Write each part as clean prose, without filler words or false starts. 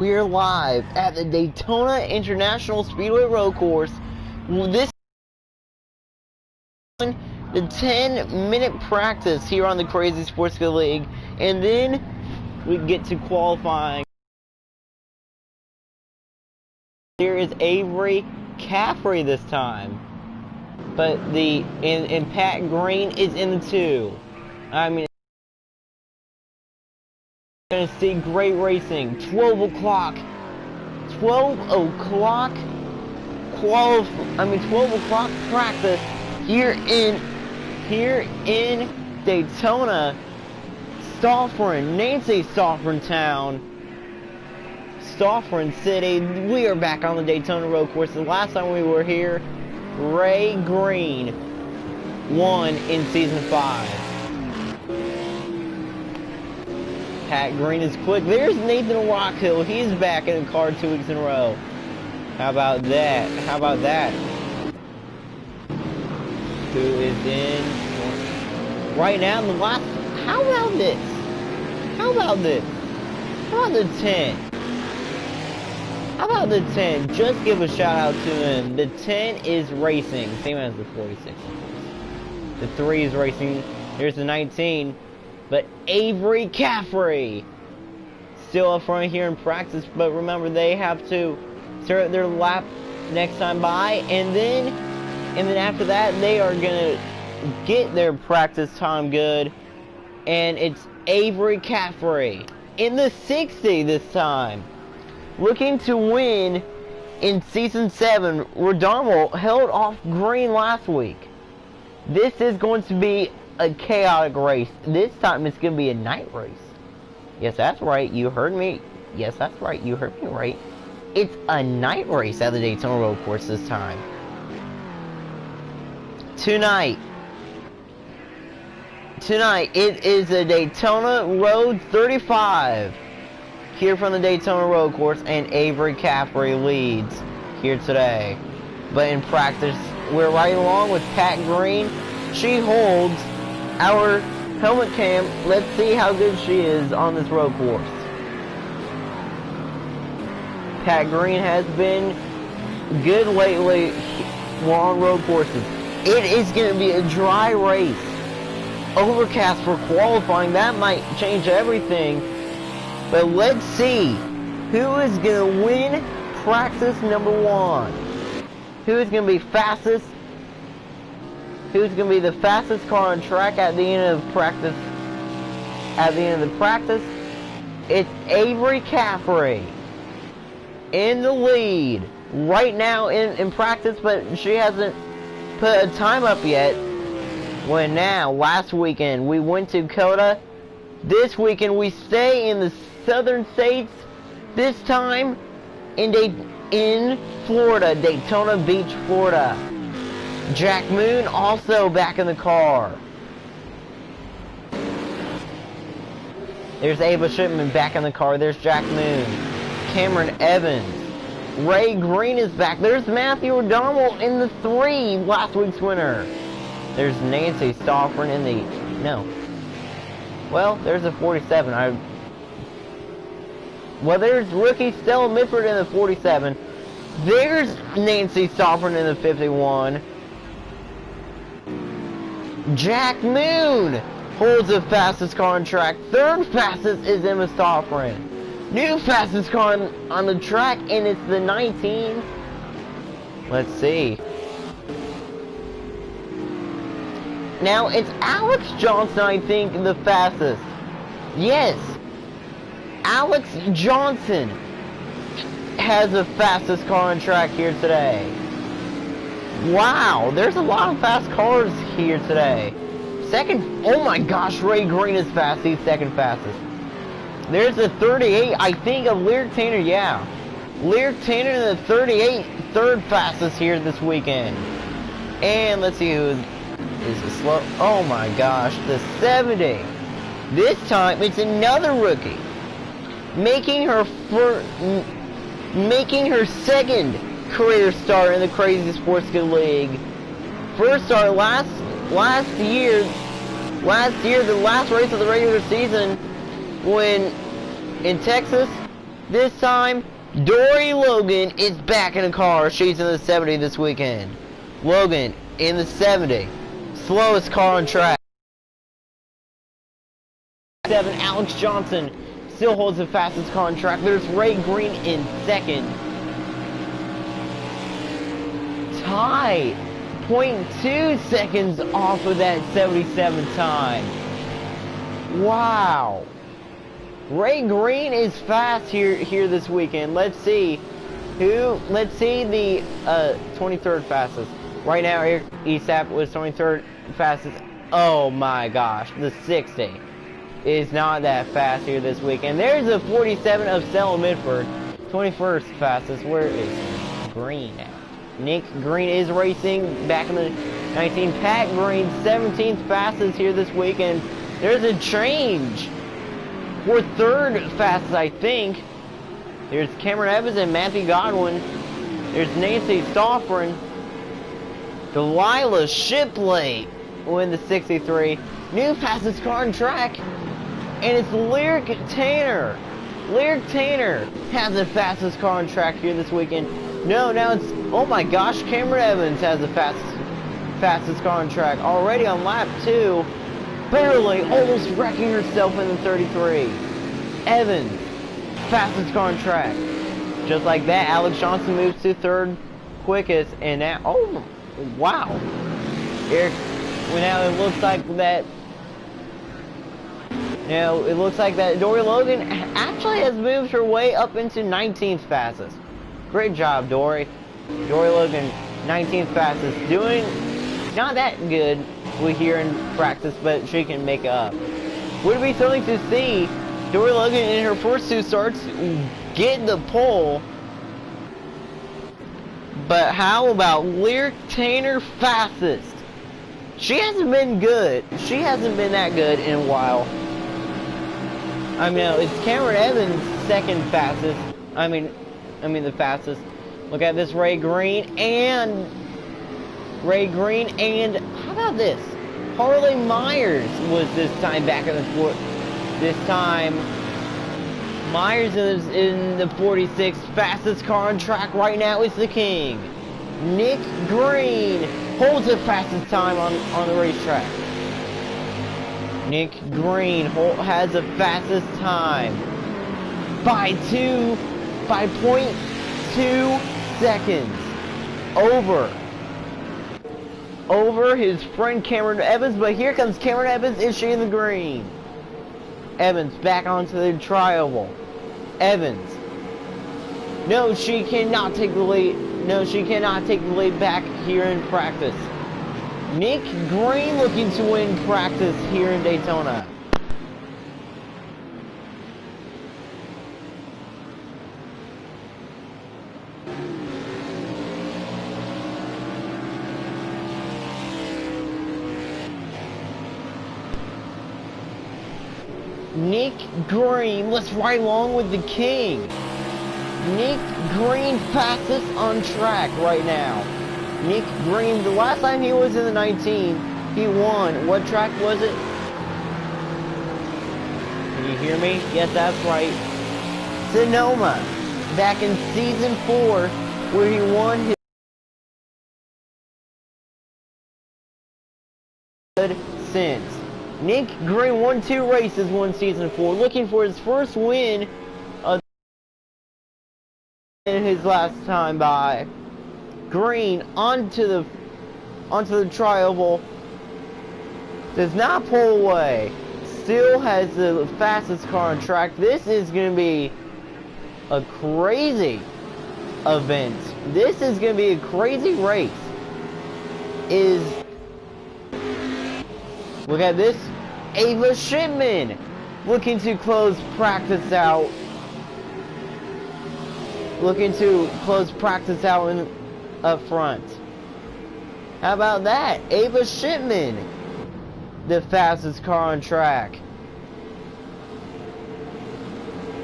we're live at the Daytona International Speedway Road Course. This is the 10-minute practice here on the Crazy Sports Car League, and then we get to qualifying. There is Avery Caffrey this time, but and Pat Green is in the 2. I mean, we're gonna see great racing. 12 o'clock practice here in Daytona, Nancy Stoffern Town, Stoffern City. We are back on the Daytona Road Course. The last time we were here, Ray Green won in Season 5. Pat Green is quick. There's Nathan Rockhill. He's back in the car 2 weeks in a row. How about that? Who is in right now? How about the 10? How about the 10? Just give a shout out to him. The 10 is racing, same as the 46. The 3 is racing. There's the 19. But Avery Caffrey still up front here in practice. But remember, they have to start their lap next time by, and then after that, they are gonna get their practice time good. And it's Avery Caffrey in the 60 this time, looking to win in Season 7. Redarmo held off Green last week. This is going to be a chaotic race. This time it's going to be a night race. Yes, that's right. You heard me. Yes, that's right. You heard me right. It's a night race at the Daytona Road Course this time. Tonight it is the Daytona Road 35 here from the Daytona Road Course, and Avery Caffrey leads here today. But in practice, we're right along with Pat Green. She holds our helmet cam. Let's see how good she is on this road course. Pat Green has been good lately on road courses. It is going to be a dry race. Overcast for qualifying. That might change everything. But let's see who is going to win practice number 1. Who is going to be fastest? Who's going to be the fastest car on track at the end of practice? At the end of the practice, it's Avery Caffrey in the lead right now in practice, but she hasn't put a time up yet. When now, last weekend, we went to Dakota. This weekend, we stay in the southern states. This time, in Florida, Daytona Beach, Florida. Jack Moon also back in the car. There's Ava Shipman back in the car. There's Jack Moon. Cameron Evans. Ray Green is back. There's Matthew O'Donnell in the 3, last week's winner. There's Nancy Stoffern in the... No. Well, there's a 47. Well, there's rookie Stella Mitford in the 47. There's Nancy Stoffern in the 51. Jack Moon holds the fastest car on track. Third fastest is Emma Stoffern. New fastest car on the track, and it's the 19. Let's see. Now, it's Alex Johnson, I think, the fastest. Yes. Alex Johnson has the fastest car on track here today. Wow, there's a lot of fast cars here today. Second, oh my gosh, Ray Green is fast. He's second fastest. There's the 38, I think, of Lyric Tanner, yeah. Lyric Tanner in the 38, third fastest here this weekend. And let's see who is the slow. Oh my gosh, the 70. This time, it's another rookie. Making her second career start in the Crazy Sports Car League. First start last year, the last race of the regular season, when in Texas, This time, Dory Logan is back in the car. She's in the 70 this weekend. Logan in the 70. Slowest car on track. 7, Alex Johnson still holds the fastest car on track. There's Ray Green in second. Tie. 0.2 seconds off of that 77 time. Wow. Ray Green is fast here this weekend. Let's see the 23rd fastest. Right now, Eric Esap was 23rd fastest. Oh my gosh, the 60 is not that fast here this weekend. There's a 47 of Stella Midford, 21st fastest. Where is Green now? Nick Green is racing back in the 19. Pat Green, 17th fastest here this weekend. There's a change for 3rd fastest, I think. There's Cameron Evans and Matthew Godwin. There's Nancy Stoffren. Delilah Shipley win the 63. New fastest car on track. And it's Lyric Tanner. Lyric Tanner has the fastest car on track here this weekend. No, now it's, oh my gosh, Cameron Evans has the fastest car on track. Already on lap 2. Barely, almost wrecking herself in the 33. Evans, fastest car on track. Just like that, Alex Johnson moves to 3rd quickest. And now, oh, wow. Eric, well, now it looks like that. Now, it looks like that Dory Logan actually has moved her way up into 19th fastest. Great job, Dory. Dory Logan, 19th fastest. Doing not that good we hear in practice, but she can make it up. Would it be thrilling to see Dory Logan in her first 2 starts get the pole? But how about Lyric Tanner fastest? She hasn't been good. She hasn't been that good in a while. I mean, it's Cameron Evans' 2nd fastest. I mean the fastest. Look at this, Ray Green, and how about this? Harley Myers was this time back in the this time. Myers is in the 46th fastest car on track right now. Is the king. Nick Green holds the fastest time on the racetrack. Nick Green has the fastest time by 0.2 seconds over his friend Cameron Evans. But here comes Cameron Evans. Is she in the green? Evans back onto the trioval. Evans. No, she cannot take the lead. No, she cannot take the lead back here in practice. Nick Green looking to win practice here in Daytona. Nick Green, let's ride along with the king. Nick Green fastest on track right now. Nick Green, the last time he was in the 19, he won. What track was it? Can you hear me? Yes, that's right. Sonoma, back in season 4, where he won his since. Nick Green won 2 races, won season 4, looking for his first win in his last time by. Green onto the trioval, does not pull away, still has the fastest car on track. This is going to be a crazy event. This is going to be a crazy race. Look at this, Ava Shipman looking to close practice out. Looking to close practice out up front. How about that? Ava Shipman, the fastest car on track.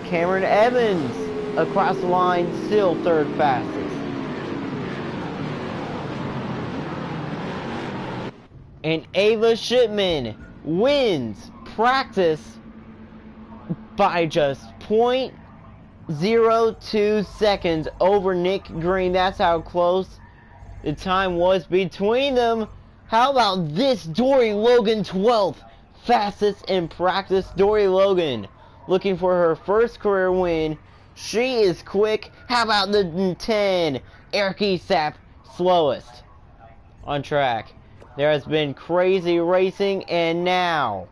Cameron Evans across the line, still 3rd fastest. And Ava Shipman wins practice by just 0.02 seconds over Nick Green. That's how close the time was between them. How about this? Dory Logan, 12th fastest in practice. Dory Logan looking for her first career win. She is quick. How about the 10? Eric Esap, slowest on track. There has been crazy racing, and now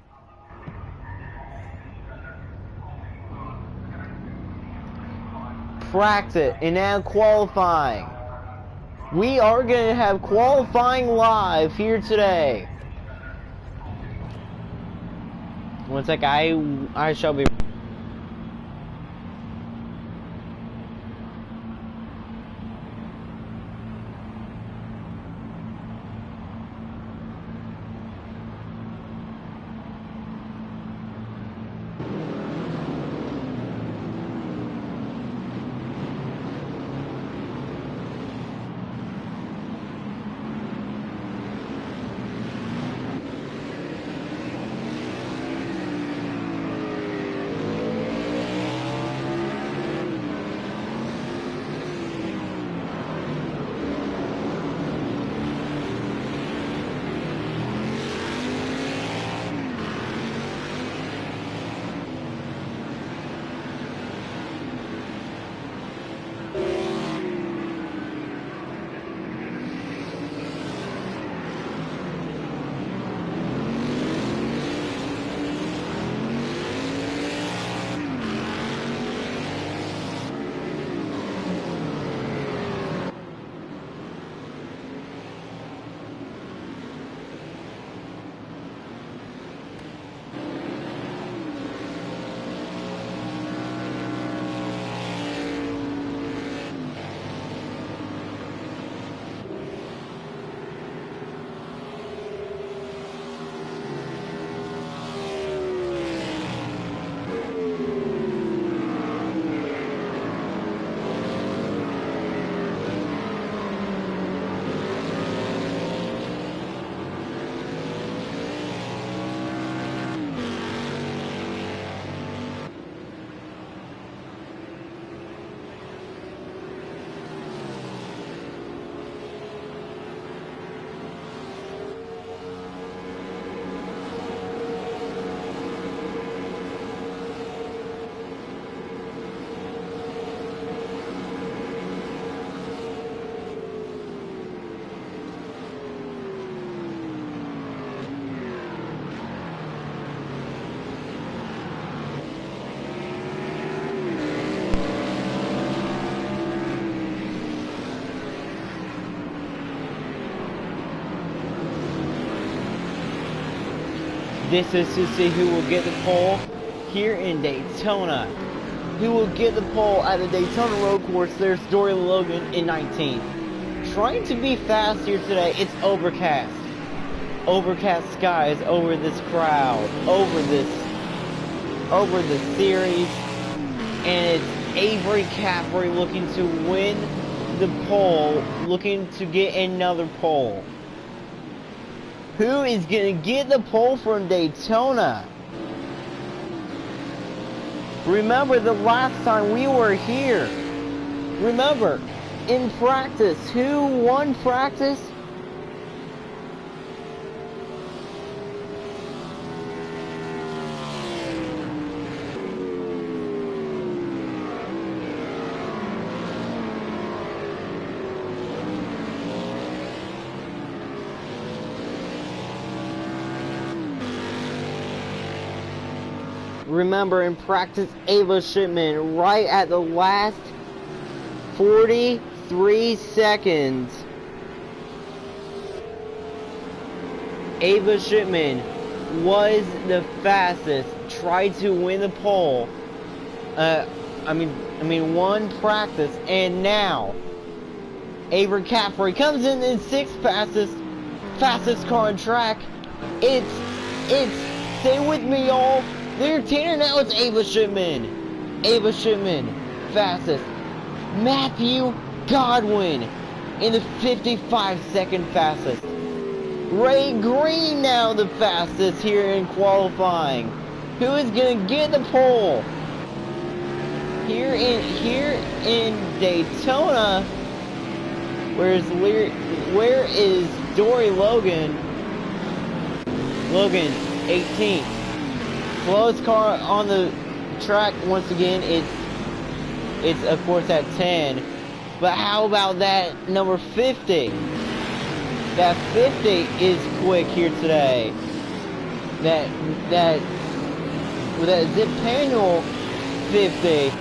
practice and now qualifying. We are going to have qualifying live here today. One sec, I shall be... This is to see who will get the pole here in Daytona. Who will get the pole at the Daytona road course? There's Dory Logan in 19th. Trying to be fast here today. It's overcast. Overcast skies over this crowd, over the series, and it's Avery Caffrey looking to win the pole, looking to get another pole. Who is going to get the pole from Daytona? Remember the last time we were here. Remember, in practice, who won practice? Remember, in practice, Ava Shipman right at the last 43 seconds. Ava Shipman was the fastest, tried to win the pole. Won practice, and now Avery Caffrey comes in sixth fastest car on track. It's stay with me, y'all. The entertainer now is Ava Shipman. Ava Shipman, fastest. Matthew Godwin in the 55-second fastest. Ray Green now the fastest here in qualifying. Who is going to get the pole? here in Daytona, where is Dory Logan? Logan, 18th. Slowest car on the track once again. It's of course at 10. But how about that number 50? That 50 is quick here today. That Zip Panel 50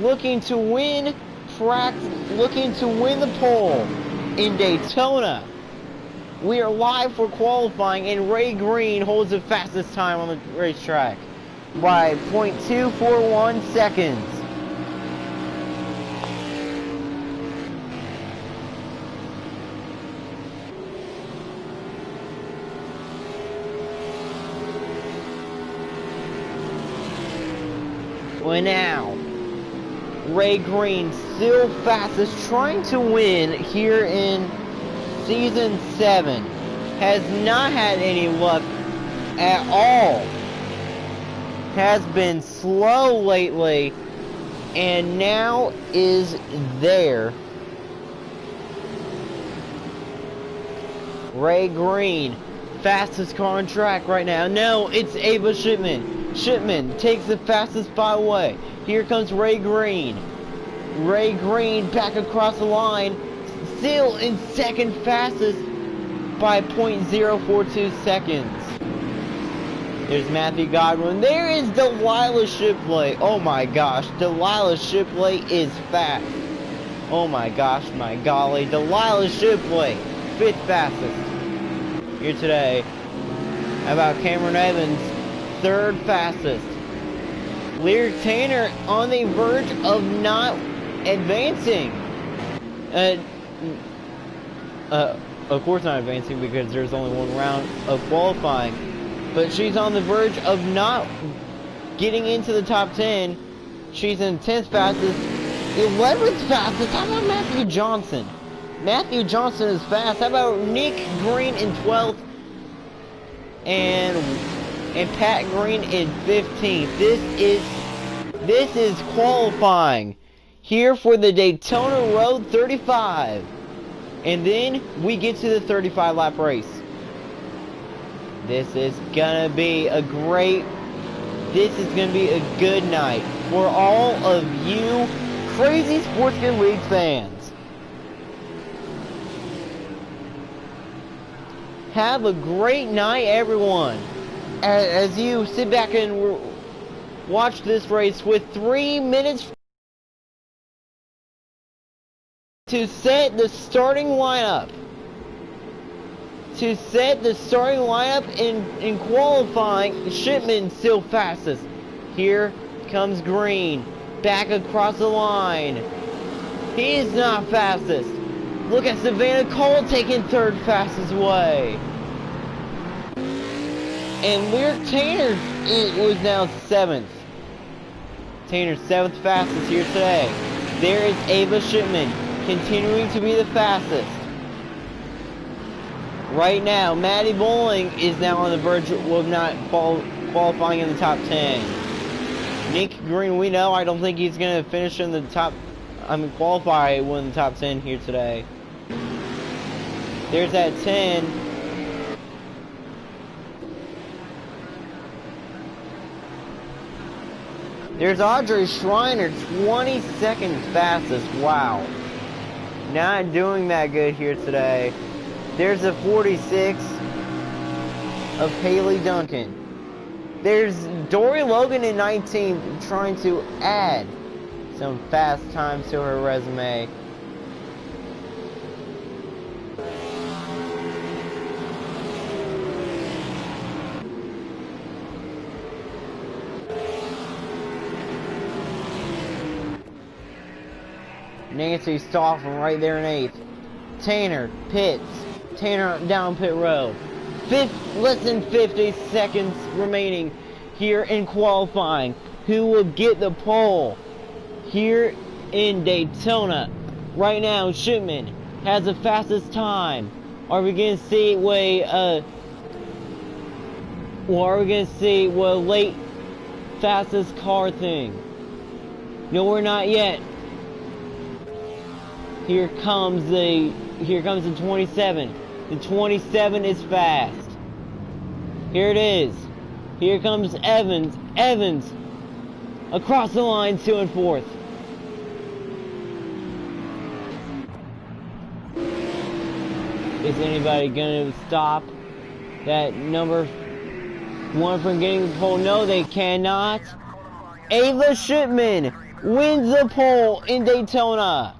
looking to win the pole in Daytona. We are live for qualifying, and Ray Green holds the fastest time on the racetrack by .241 seconds. Well, now, Ray Green still fastest, trying to win here in Season 7. Has not had any luck at all. Has been slow lately, and now is there. Ray Green, fastest car on track right now. No, it's Ava Shipman. Shipman takes the fastest spot away. Here comes Ray Green. Ray Green back across the line, still in second fastest by .042 seconds. There's Matthew Godwin. There is Delilah Shipley. Oh my gosh, Delilah Shipley is fast. Oh my gosh, my golly, Delilah Shipley, fifth fastest here today. How about Cameron Evans, third fastest. Lyric Tanner on the verge of not advancing. Of course not advancing because there's only one round of qualifying. But she's on the verge of not getting into the top 10. She's in 10th fastest. 11th fastest. How about Matthew Johnson? Matthew Johnson is fast. How about Nick Green in 12th? And Pat Green in 15th. This is qualifying here for the Daytona Road 35. And then we get to the 35 lap race. This is gonna be a good night for all of you crazy Sports Good League fans. Have a great night, everyone, as you sit back and watch this race with 3 minutes to set the starting lineup. In qualifying, Shipman still fastest. Here comes Green, back across the line. He is not fastest. Look at Savannah Cole taking third fastest away. And Lyric Tanner was now 7th. Tanner 7th fastest here today. There is Ava Shipman continuing to be the fastest. Right now, Maddie Bowling is now on the verge of not qualifying in the top 10. Nick Green, we know, I don't think he's going to finish in the top, qualify in the top 10 here today. There's that 10. There's Audrey Schreiner, 22nd fastest. Wow. Not doing that good here today. There's a 46 of Haley Duncan. There's Dory Logan in 19th, trying to add some fast times to her resume. Nancy Stoffman right there in 8th. Tanner Pitts. Tanner down pit road. Less than 50 seconds remaining here in qualifying. Who will get the pole here in Daytona? Right now, Shipman has the fastest time. Are we going to see what late fastest car thing? No, we're not yet. Here comes the 27. The 27 is fast. Here it is. Here comes Evans. Evans across the line, 2 and 4th. Is anybody gonna stop that number 1 from getting the pole? No, they cannot. Ava Shipman wins the pole in Daytona.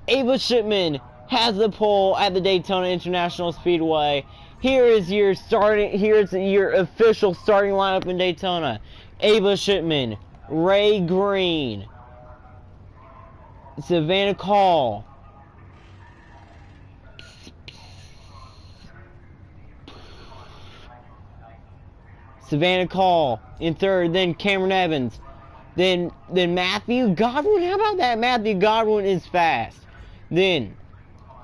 Ava Shipman has the pole at the Daytona International Speedway. Here's your official starting lineup in Daytona. Ava Shipman, Ray Green, Savannah Call, in 3rd, then Cameron Evans, then Matthew Godwin. How about that? Matthew Godwin is fast. Then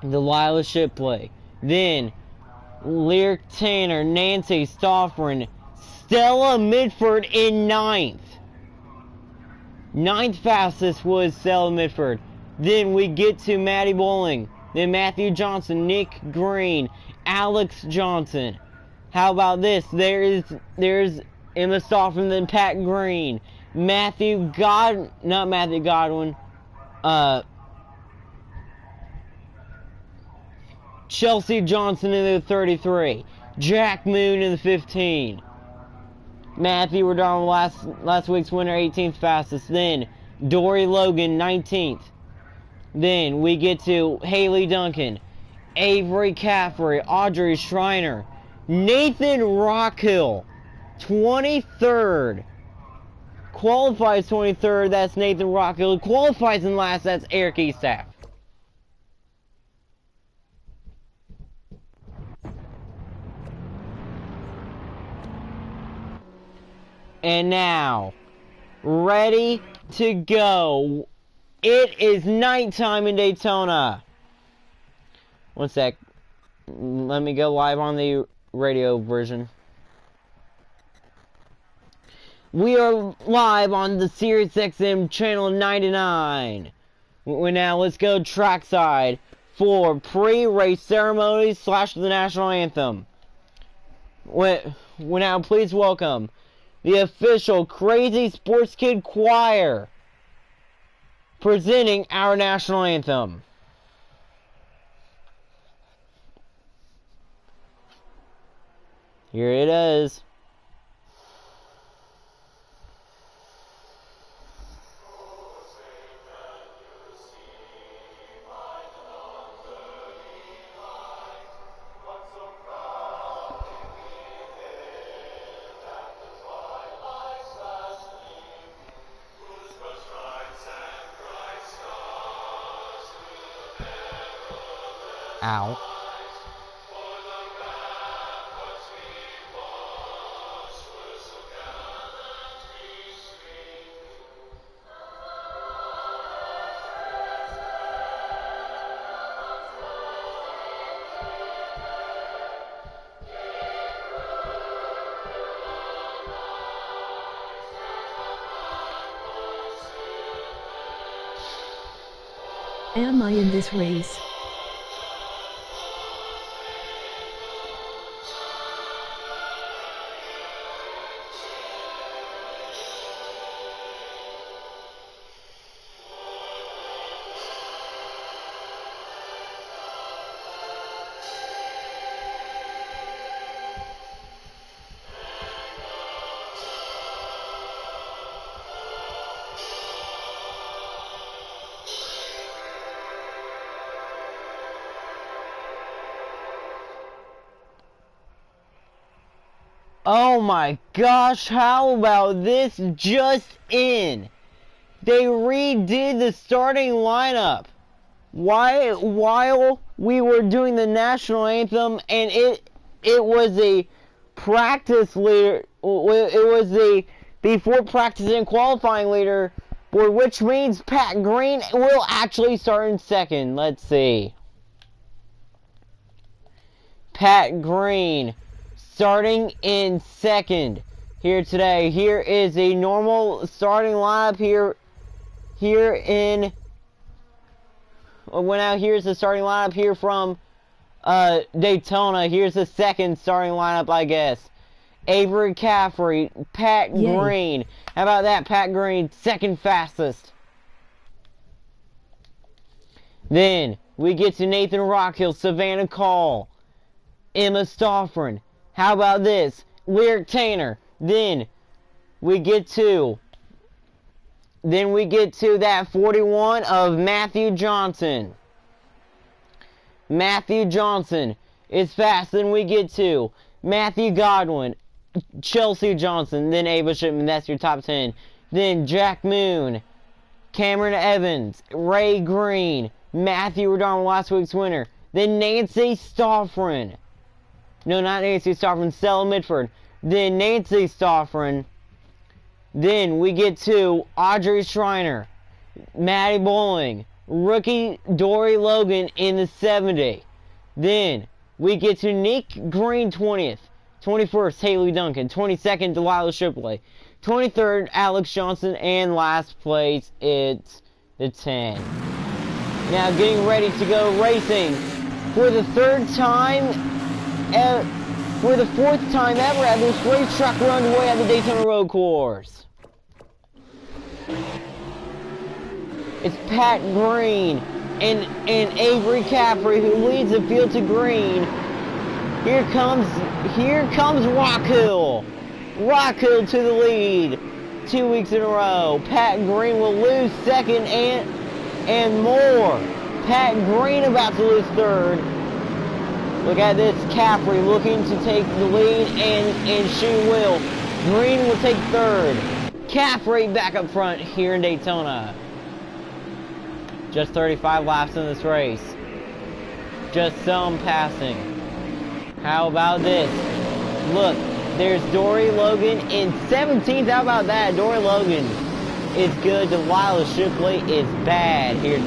Delilah Shipley, then Lyric Tanner, Nancy Stoffren, Stella Midford in 9th. 9th fastest was Stella Midford. Then we get to Maddie Bowling, then Matthew Johnson, Nick Green, Alex Johnson. How about this? There's Emma Stoffren, then Pat Green, Chelsea Johnson in the 33, Jack Moon in the 15, Matthew Rodon, last week's winner, 18th fastest. Then Dory Logan, 19th. Then we get to Haley Duncan, Avery Caffrey, Audrey Schreiner, Nathan Rockhill, 23rd. Qualifies 23rd, that's Nathan Rockhill. Qualifies in last, that's Eric Eastaff. And now, ready to go. It is nighttime in Daytona. One sec. Let me go live on the radio version. We are live on the SiriusXM channel 99. Now let's go trackside for pre-race ceremonies / the national anthem. Now please welcome the official Crazy Sports Kid Choir presenting our national anthem. Here it is. Ow. Am I in this race? Oh my gosh, how about this just in? They redid the starting lineup while we were doing the national anthem, and it was a practice leader. It was the before practice and qualifying leader board, which means Pat Green will actually start in second. Let's see. Pat Green starting in second. here today. Here is a normal starting lineup here in. Well, now here's the starting lineup here from Daytona. Here's the second starting lineup, I guess. Avery Caffrey, Pat Green. How about that, Pat Green? Second fastest. Then we get to Nathan Rockhill, Savannah Call, Emma Stoffren. How about this? Lyric Tanner. Then we get to that 41 of Matthew Johnson. Matthew Johnson is fast. Then we get to Matthew Godwin, Chelsea Johnson, then Ava Shipman. That's your top 10. Then Jack Moon, Cameron Evans, Ray Green, Matthew Rodon, last week's winner. Then Nancy Stoffren. No, not Nancy Stoffren, Stella Mitford. Then Nancy Stoffren. Then we get to Audrey Schreiner, Maddie Bowling, rookie Dory Logan in the 70. Then we get to Nick Green 20th, 21st Haley Duncan, 22nd Delilah Shipley, 23rd Alex Johnson, and last place it's the 10. Now getting ready to go racing for the third time, for the fourth time ever at this racetrack we're underway at the Daytona Road Course. It's Pat Green and Avery Caffrey who leads the field to green. Here comes Rockhill. Rockhill to the lead 2 weeks in a row. Pat Green will lose second and more. Pat Green about to lose third. Look at this, Caffrey looking to take the lead, and she will. Green will take third. Caffrey back up front here in Daytona. Just 35 laps in this race. Just some passing. How about this? Look, there's Dory Logan in 17th. How about that? Dory Logan is good. Delilah Shipley is bad here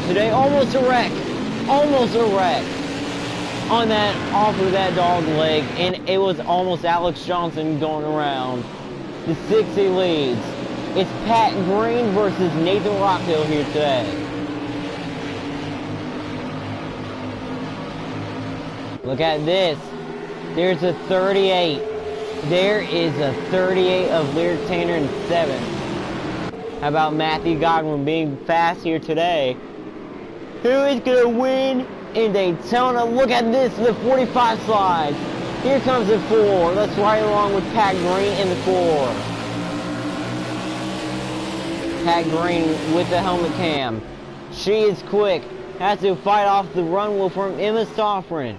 today. Almost a wreck. Almost a wreck. Off of that dog leg. And it was almost Alex Johnson going around. The 60 leads. It's Pat Green versus Nathan Rockhill here today. Look at this. There's a 38. There is a 38 of Lyric Tanner in 7th. How about Matthew Godwin being fast here today? Who is going to win in Daytona? Look at this. The 45 slides. Here comes the 4. Let's ride along with Pat Green in the 4. Pat Green with the helmet cam. She is quick. Has to fight off the run wheel from Emma Stoffren.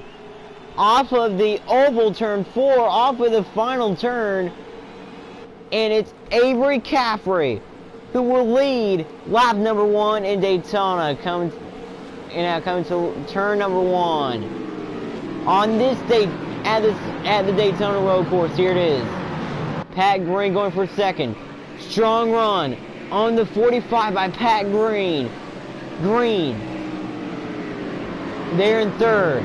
Off of the oval turn 4, off of the final turn. And it's Avery Caffrey who will lead lap number 1 in Daytona. Coming to turn number 1. On this day at the Daytona Road Course, here it is. Pat Green going for second. Strong run on the 45 by Pat Green. Green there in third.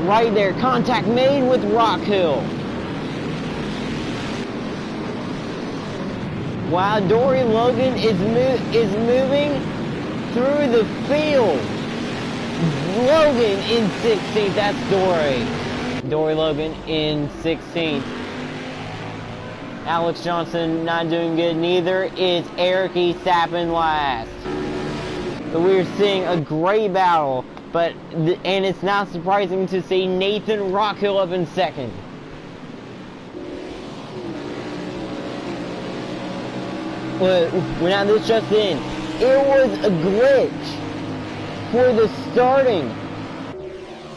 Right there, contact made with Rockhill. Wow, Dory Logan is moving through the field. Logan in 16th, that's Dory. Dory Logan in 16th. Alex Johnson not doing good neither. It's Eric E. Sappin last. But we're seeing a great battle. And it's not surprising to see Nathan Rockhill up in second. Well, now this just in. It was a glitch for the starting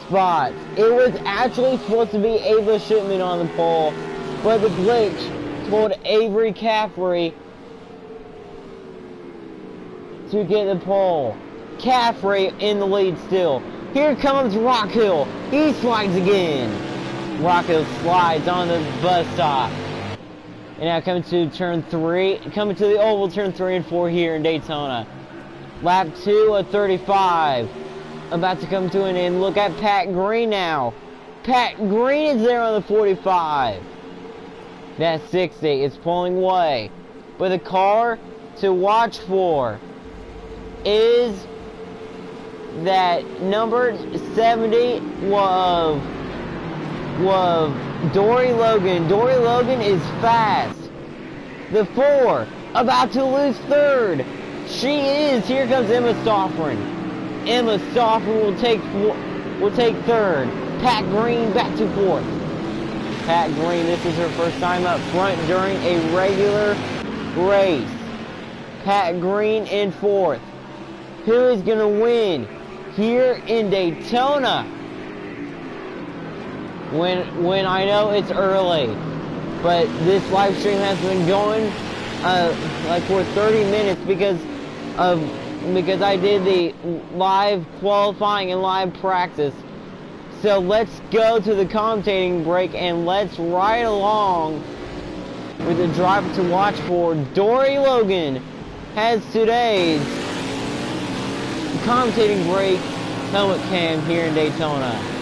spots. It was actually supposed to be Ava Shipman on the pole, but the glitch told Avery Caffrey to get the pole. Caffrey in the lead still. Here comes Rockhill. He slides again. Rockhill slides on the bus stop. And now coming to turn 3. Coming to the oval, turn 3 and 4 here in Daytona. Lap 2 of 35. About to come to an end. Look at Pat Green now. Pat Green is there on the 45. That's 60. It's pulling away. But the car to watch for is that number 70 was Dory Logan. Dory Logan is fast. The 4 about to lose third. She is. Here comes Emma Stoffren. Emma Stoffren will take third. Pat Green back to fourth. Pat Green, this is her first time up front during a regular race. Pat Green in fourth. Who is going to win here in Daytona? When I know it's early, but this live stream has been going like for 30 minutes because I did the live qualifying and live practice. So let's go to the commentating break and let's ride along with the driver to watch for. Dory Logan has today's commentating break helmet cam here in Daytona.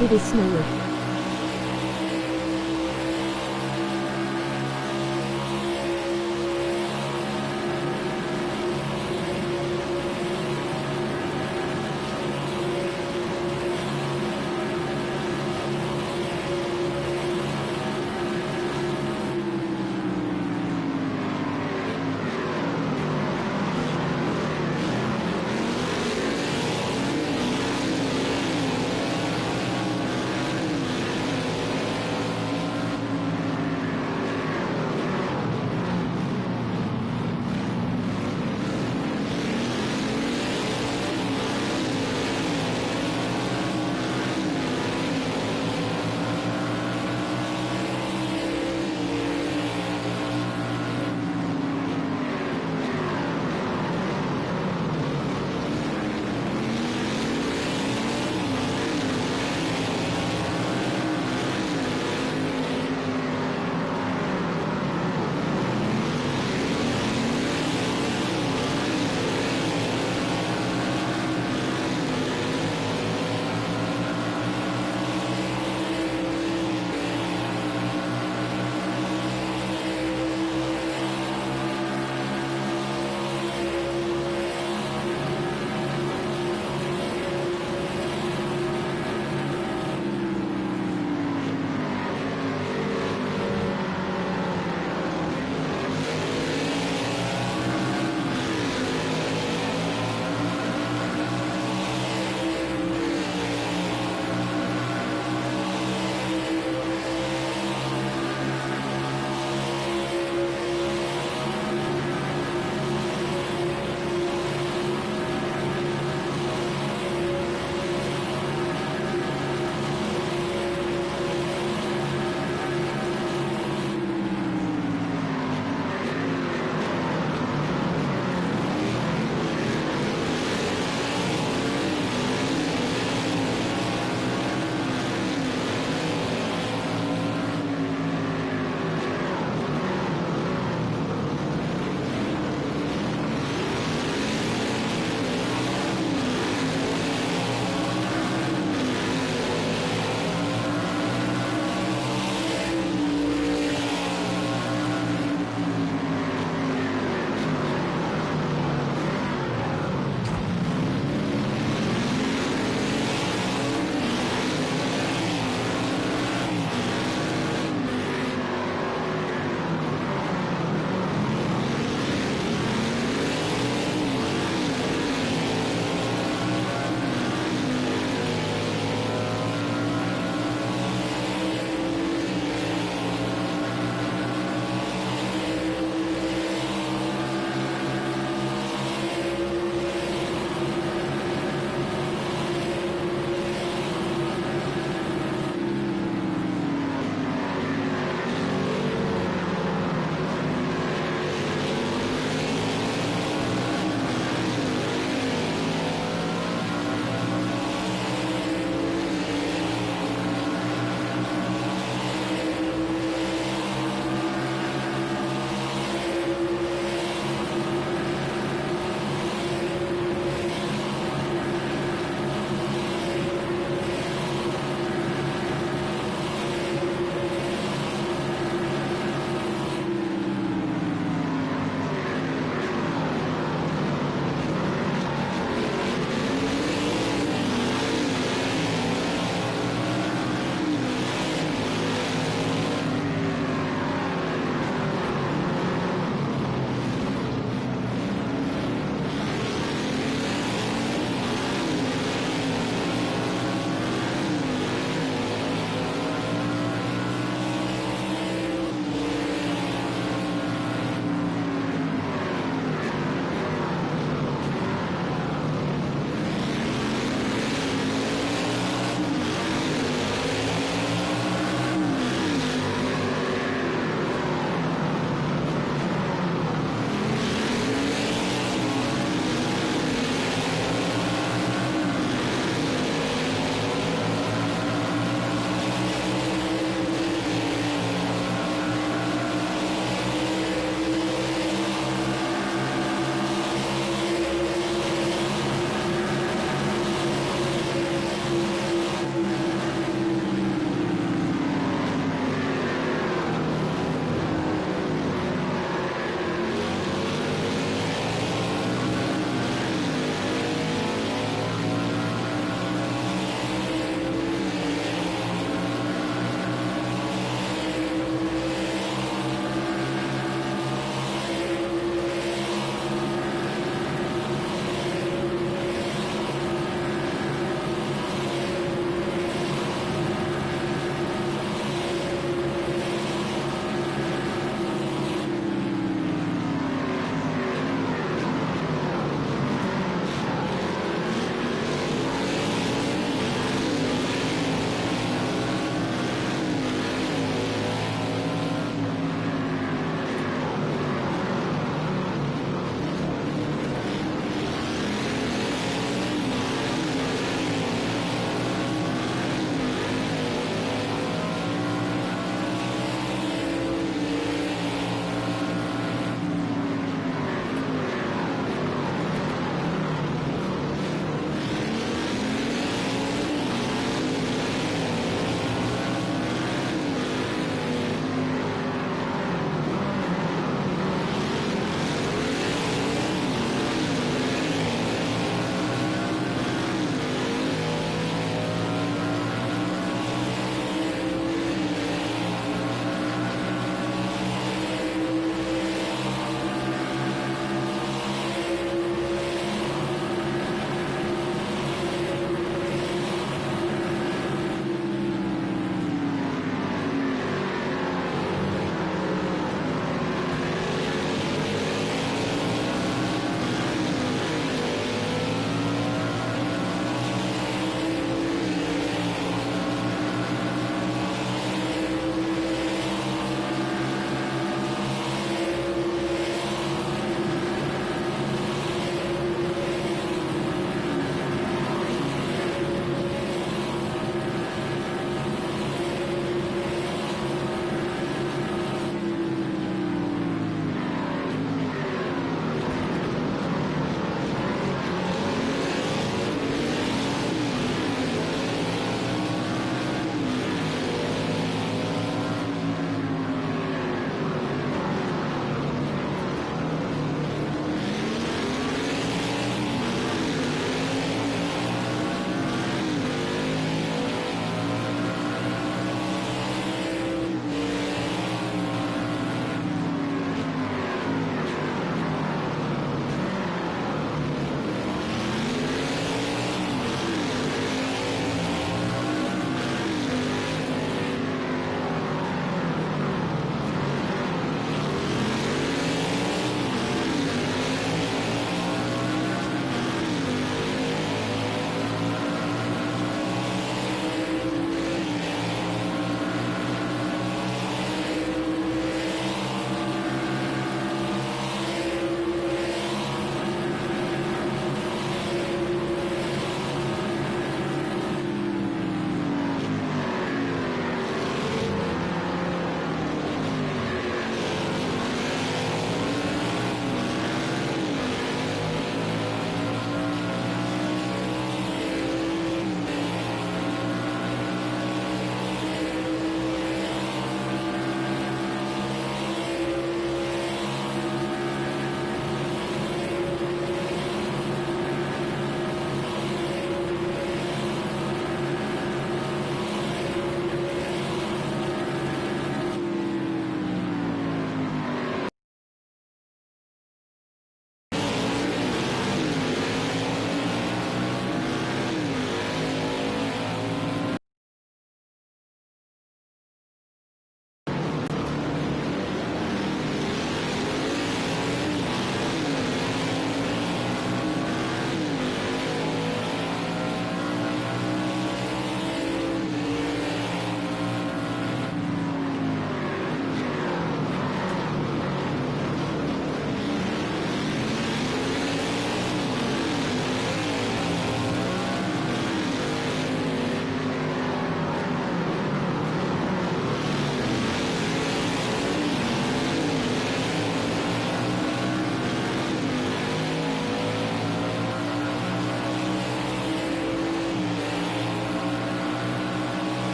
It is snowing.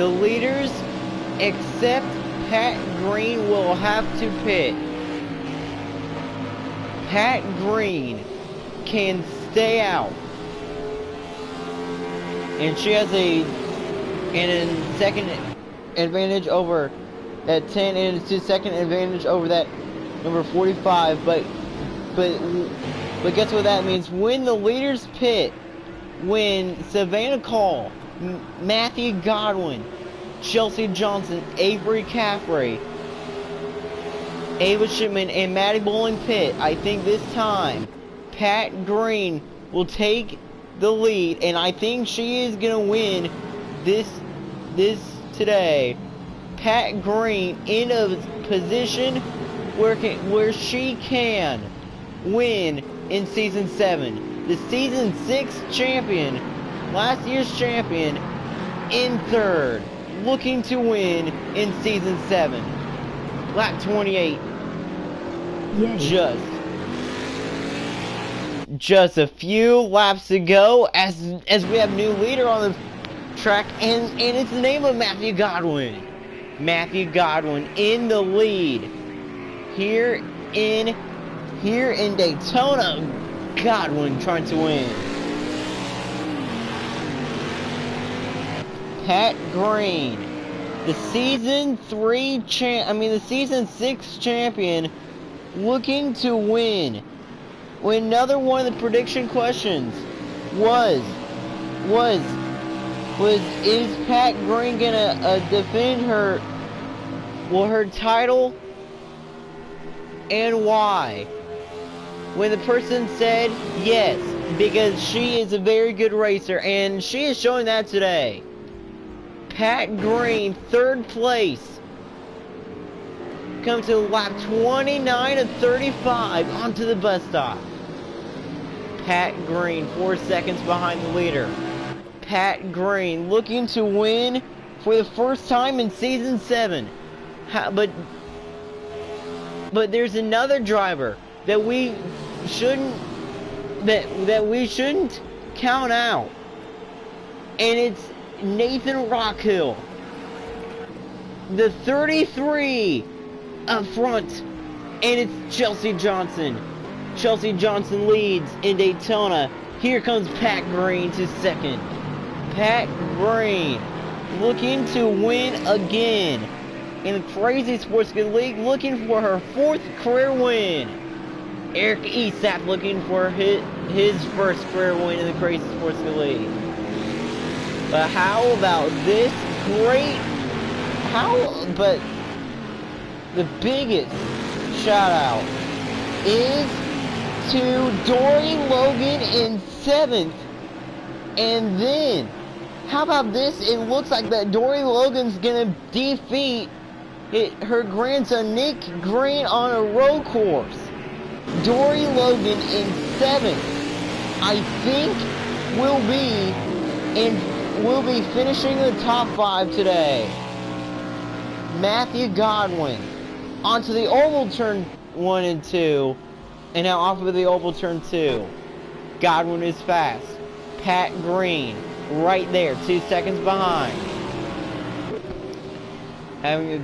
The leaders, except Pat Green, will have to pit. Pat Green can stay out. And she has a second advantage over that 10, and it's a second advantage over that number 45. But guess what that means? When the leaders pit, when Savannah Call, Matthew Godwin, Chelsea Johnson, Avery Caffrey, Ava Shipman, and Maddie Bowling pit, I think this time Pat Green will take the lead, and I think she is gonna win this today. Pat Green in a position where she can win in season 7. The season 6 champion, last year's champion, in 3rd, looking to win in season 7. Lap 28. Yay. Just a few laps to go as we have new leader on the track, and it's the name of Matthew Godwin. Matthew Godwin in the lead here in Daytona. Godwin trying to win. Pat Green, the season 6 champion, looking to win. When another one of the prediction questions was is Pat Green gonna defend her title, and why? When the person said yes, because she is a very good racer, and she is showing that today. Pat Green, 3rd place, come to lap 29 of 35 onto the bus stop. Pat Green, 4 seconds behind the leader. Pat Green looking to win for the first time in season 7. But there's another driver that we shouldn't count out, and it's Nathan Rockhill, the 33 up front, and it's Chelsea Johnson. Chelsea Johnson leads in Daytona. Here comes Pat Green to 2nd. Pat Green looking to win again in the Crazy Sports Good League, looking for her 4th career win. Eric Esap looking for his first career win in the Crazy Sports Good League. But how about this but the biggest shout out is to Dory Logan in 7th. And then, how about this? It looks like that Dory Logan's gonna defeat her grandson Nick Green on a road course. Dory Logan in 7th, I think, will be finishing the top 5 today. Matthew Godwin onto the oval turn 1 and 2, and now off of the oval turn 2. Godwin is fast. Pat Green right there, 2 seconds behind. Having a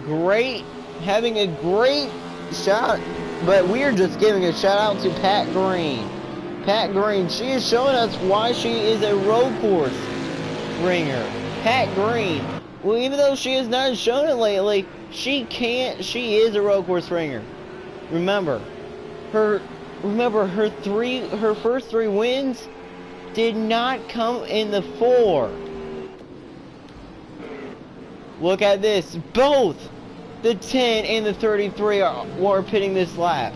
great shot, but we're just giving a shout out to Pat Green. Pat Green, she is showing us why she is a road course ringer. Pat Green, well, even though she has not shown it lately, she is a road course ringer. Remember her first 3 wins did not come in the 4. Look at this. Both the 10 and the 33 are pitting this lap,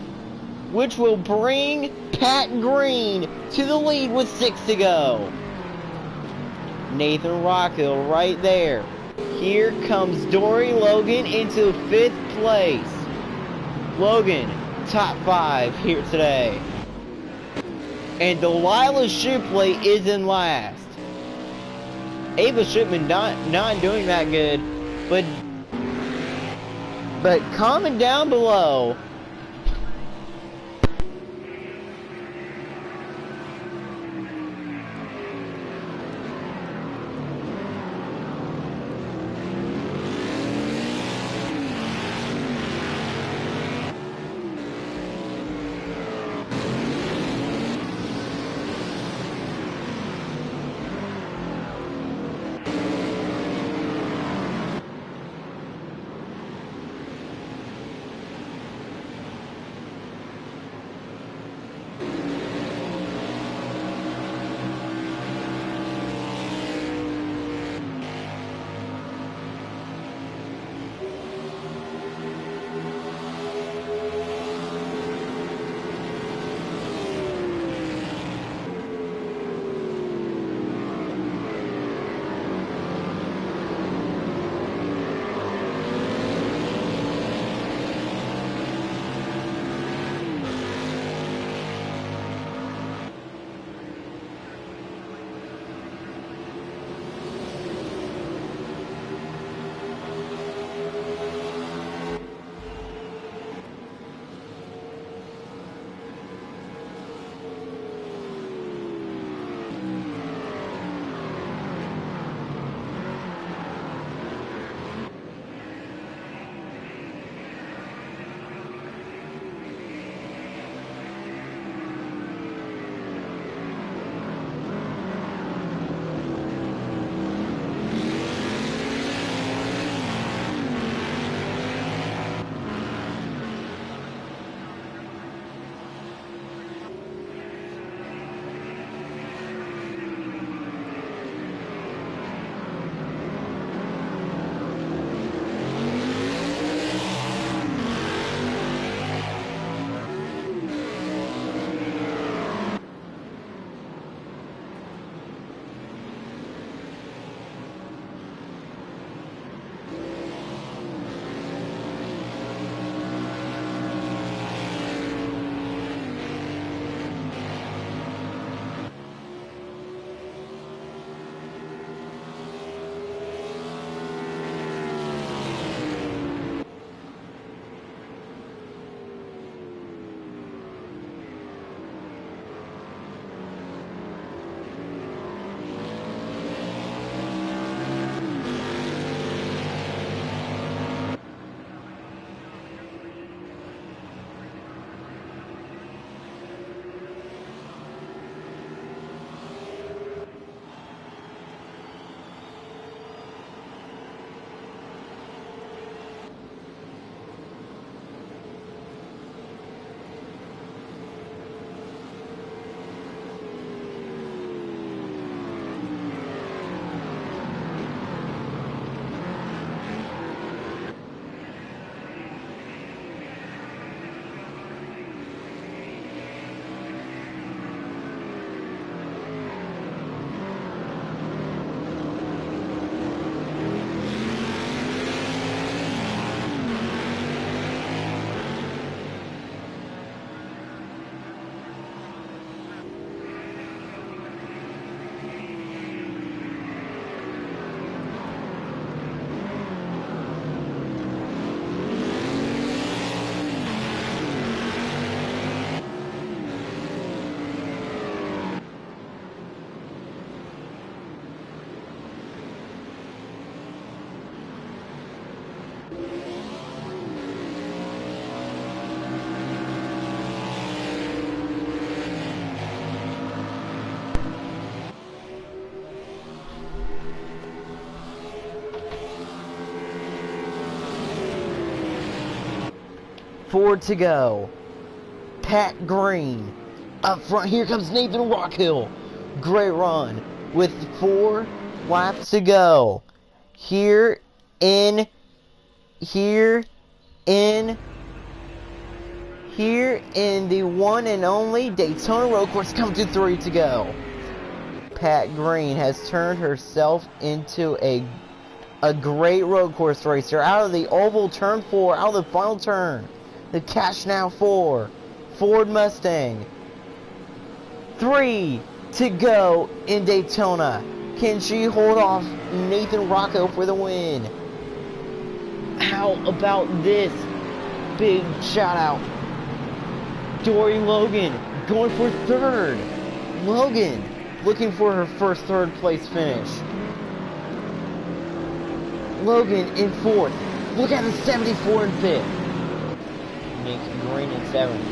which will bring Pat Green to the lead with 6 to go. Nathan Rockhill right there. Here comes Dory Logan into 5th place. Logan, top 5 here today. And Delilah Shipley is in last. Ava Shipman not doing that good, but comment down below 4 to go. Pat Green up front. Here comes Nathan Rockhill. Great run with 4 laps to go. Here in the one and only Daytona Road Course, come to 3 to go. Pat Green has turned herself into a great road course racer. Out of the oval, turn 4, out of the final turn. The Cash Now 4 Ford Mustang. 3 to go in Daytona. Can she hold off Nathan Rocco for the win? How about this big shout out? Dory Logan going for 3rd. Logan looking for her first 3rd place finish. Logan in 4th. Look at the 74 in 5th. Nick Green in 7th.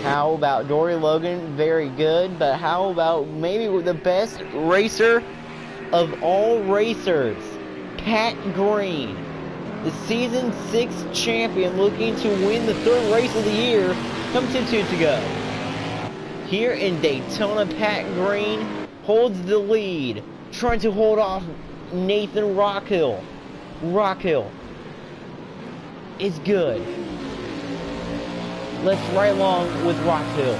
How about Dory Logan? Very good, but how about maybe the best racer of all racers, Pat Green, the season 6 champion, looking to win the 3rd race of the year. Come to 2 to go. Here in Daytona, Pat Green holds the lead, trying to hold off Nathan Rockhill. Rockhill is good. Let's ride along with Rockhill.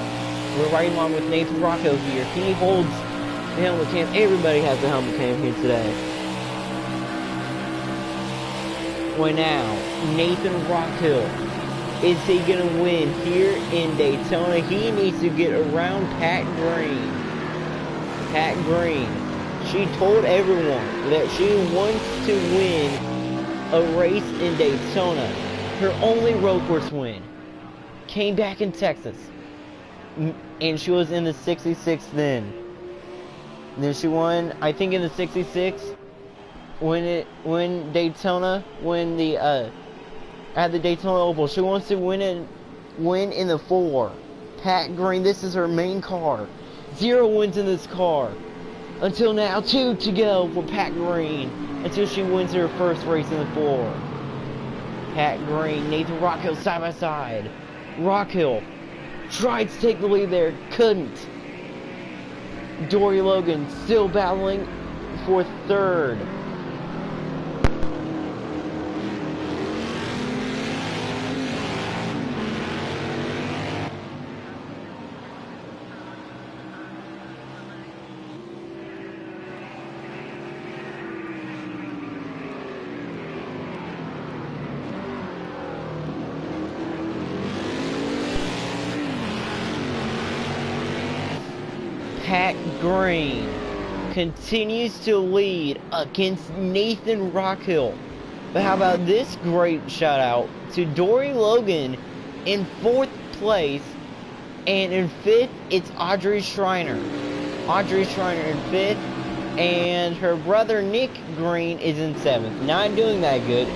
We're riding along with Nathan Rockhill here. He holds the helmet cam. Everybody has the helmet cam here today. Well, now, Nathan Rockhill. Is he going to win here in Daytona? He needs to get around Pat Green. Pat Green. She told everyone that she wants to win a race in Daytona. Her only road course win. Came back in Texas. And she was in the 66 then. And then she won, I think, in the 66. When Daytona, at the Daytona Oval. She wants to win in the 4. Pat Green, this is her main car. 0 wins in this car. Until now, 2 to go for Pat Green. Until she wins her first race in the 4. Pat Green, Nathan Rockhill side by side. Rockhill tried to take the lead there, couldn't. Dory Logan still battling for 3rd. Pat Green continues to lead against Nathan Rockhill. But how about this great shout out to Dory Logan in 4th place, and in 5th it's Audrey Schreiner. Audrey Schreiner in 5th, and her brother Nick Green is in 7th. Not doing that good.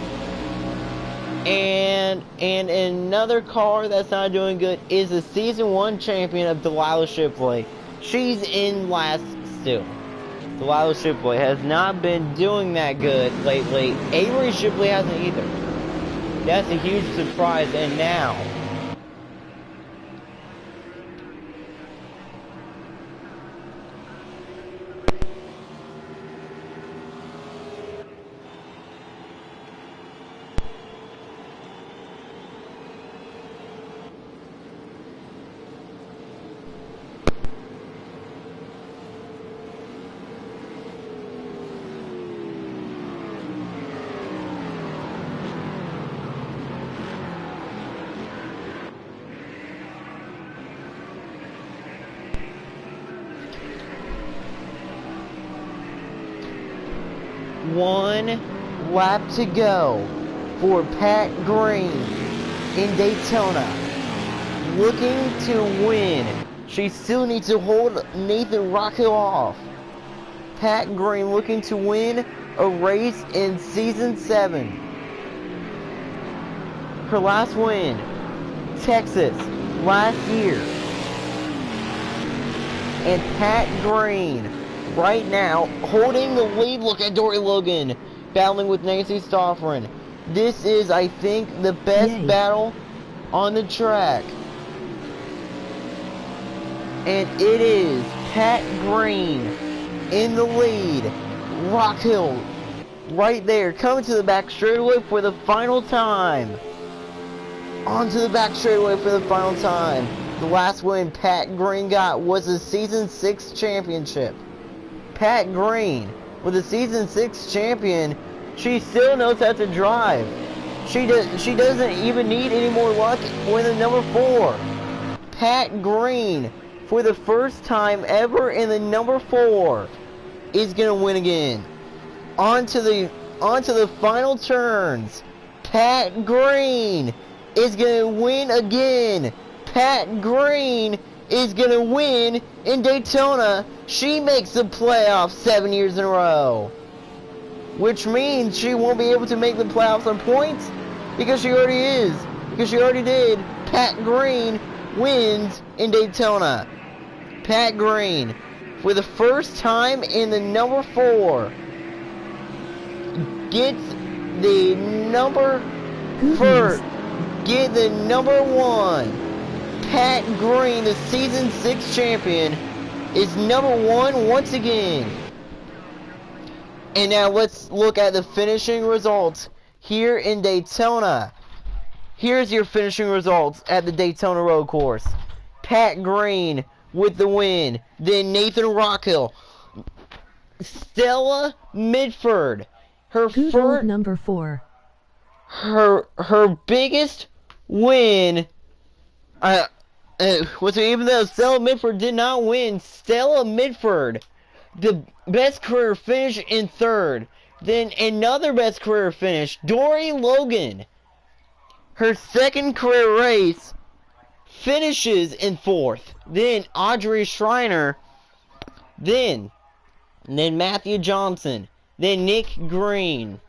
And another car that's not doing good is the season 1 champion of Delilah Shipley. She's in last still. Delilah Shipley has not been doing that good lately. Avery Shipley hasn't either. That's a huge surprise. And now, one lap to go for Pat Green in Daytona. Looking to win. She still needs to hold Nathan Rockhill off. Pat Green looking to win a race in season 7. Her last win, Texas, last year. And Pat Green right now holding the lead. Look at Dory Logan battling with Nancy Stoffren. This is, I think, the best battle on the track. And it is Pat Green in the lead. Rock Hill right there, coming to the back straightaway for the final time. Onto the back straightaway for the final time. The last win Pat Green got was the Season 6 championship. Pat Green, with the Season 6 champion, she still knows how to drive. She doesn't even need any more luck with the number 4. Pat Green, for the first time ever in the number 4, is gonna win again. Onto the final turns. Pat Green is gonna win again. Pat Green is gonna win in Daytona. She makes the playoffs 7 years in a row, which means she won't be able to make the playoffs on points because she already is. Because she already did. Pat Green wins in Daytona. Pat Green, for the first time in the number 4, gets the number first. Get the number 1. Pat Green, the Season 6 champion, is number 1 once again. And now let's look at the finishing results here in Daytona. Here's your finishing results at the Daytona Road Course. Pat Green with the win. Then Nathan Rockhill. Stella Midford. Her first number 4. Her biggest win. Even though Stella Midford did not win, Stella Midford, the best career finish in 3rd. Then another best career finish, Dory Logan. Her 2nd career race finishes in 4th. Then Audrey Schreiner. Then Matthew Johnson. Then Nick Green.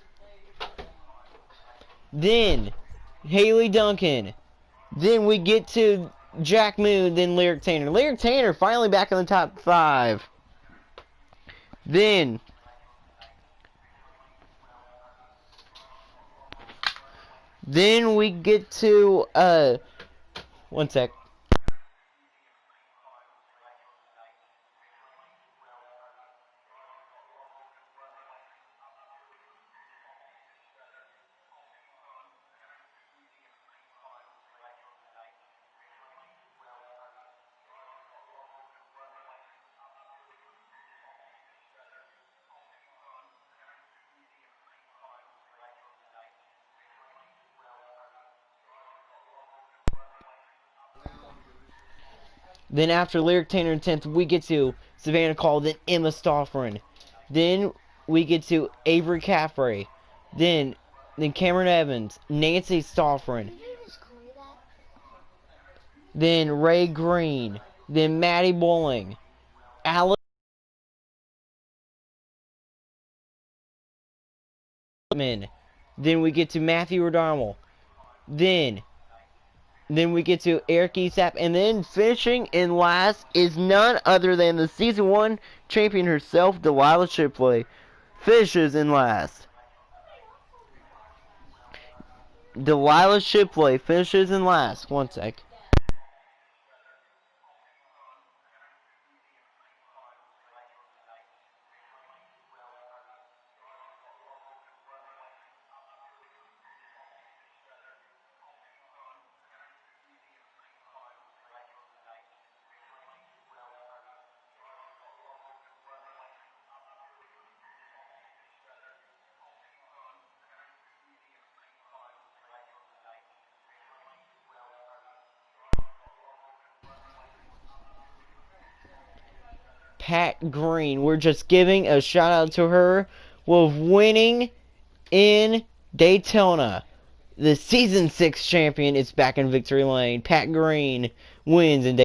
Then Haley Duncan. Then we get to Jack Moon, then Lyric Tanner. Lyric Tanner finally back in the top 5. Then we get to one sec. Then after Lyric Tanner in 10th, we get to Savannah Call, then Emma Staufferin. Then we get to Avery Caffrey. Then Cameron Evans, Nancy Staufferin. Then Ray Green. Then Maddie Bowling. Alex. Then we get to Matthew O'Donnell. Then we get to Eric Esap, and then finishing in last is none other than the Season 1 champion herself, Delilah Shipley. Finishes in last. Delilah Shipley finishes in last. One sec. Pat Green. We're just giving a shout out to her with winning in Daytona. The Season 6 champion is back in victory lane. Pat Green wins in Daytona.